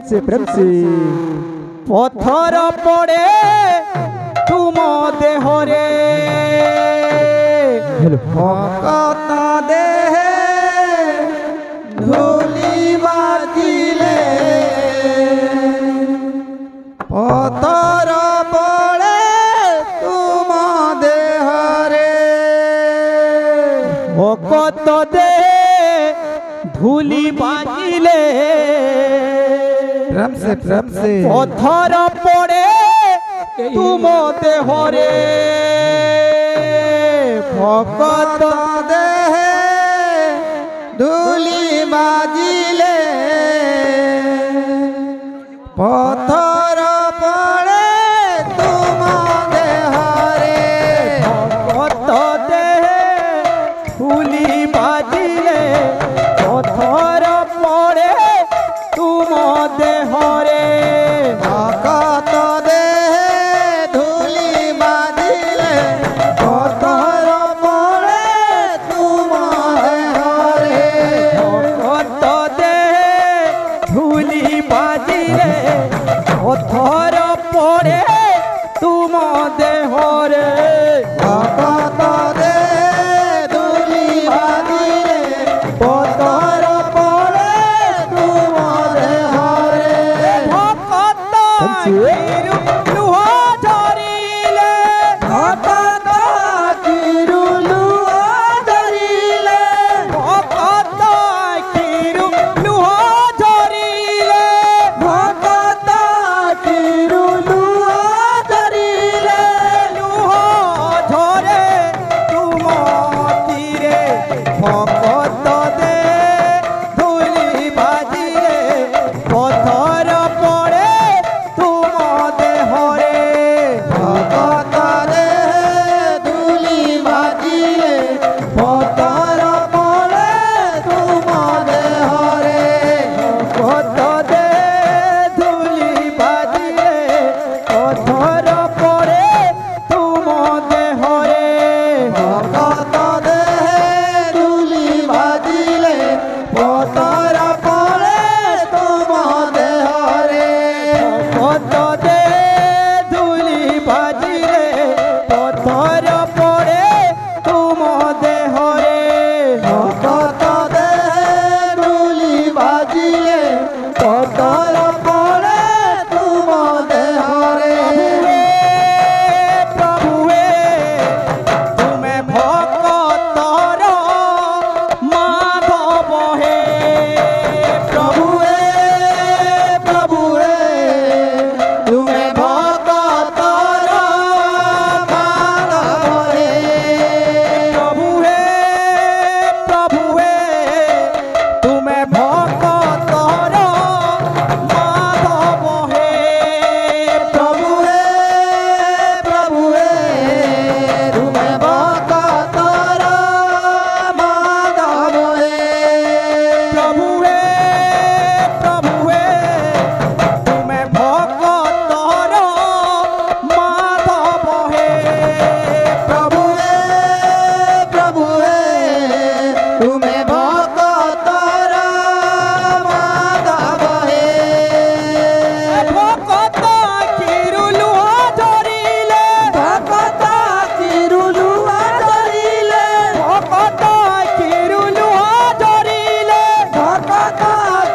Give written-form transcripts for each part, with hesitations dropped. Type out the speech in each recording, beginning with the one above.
से प्रेम से पत्थर पड़े तुम देहरे भक्त देह धूली बाजिले पत्थर पड़े तुम देहरे भक्त दे धूली बाजिले प्रेम से पत्थर पड़े तुम देहरे भक्त देह धूली बाजिले पत्थर पड़े तुम देहरे भक्त दे धूली बाजिले पत्थर पड़े तुम देहरे भक्त देह धूली बाजिले पत्थर पड़े तुम देहरे भक्त दे धूली बाजिले पत्थर पड़े तुम देहरे भक्त देह धूली बाजिले पत्थर पड़े तुम देहरे भक्त लुह झरिले भक्त किरुलु धरिले भक्त लुह झरिले भक्त किरुलु धरिले लुह झरे तुम तीरे भक्त दे धूली बाजिले पत्थर पड़े तुम देहरे भक्त देह धूली बाजिले पत्थर पड़े तुम देहरे भक्त दे धूली बाजिले पत्थर पड़े तुम देहरे भक्त देह धूली बाजिले पत्थर पड़े तुम देहरे भक्त दे धूली बाजिले पत्थर पड़े तुम देहरे भक्त देह धूली बाजिले पत्थर पड़े तुम देहरे प्रभुए तुम्हें भक्तर माधव हे प्रभुए प्रभुए तुम्हें भक्तर माधव हे प्रभुए प्रभुए तुम्हें भक्तर माधव हे प्रभुए प्रभुए तुम्हें भक्तर माधव हे प्रभुए प्रभुए तुम्हें भक्तर माधव हे प्रभुए प्रभुए तुम्हें भक्तर माधव हे भक्त किरुलु झरिले भक्त किरुलु धरिले भक्त किरुलु झरिले भक्त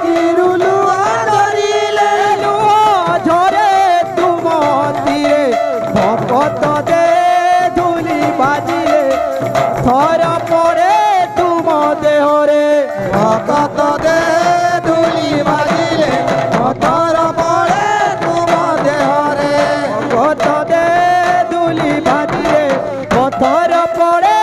किरुलु धरिले लुह झरे तुम तीरे भक्त दे धूली बाजिले थर पड़े तुम देहरे भक्त देह धूली बाजिले पत्थर पड़े तुम देहरे भक्त दे धूली बाजिले पत्थर पड़े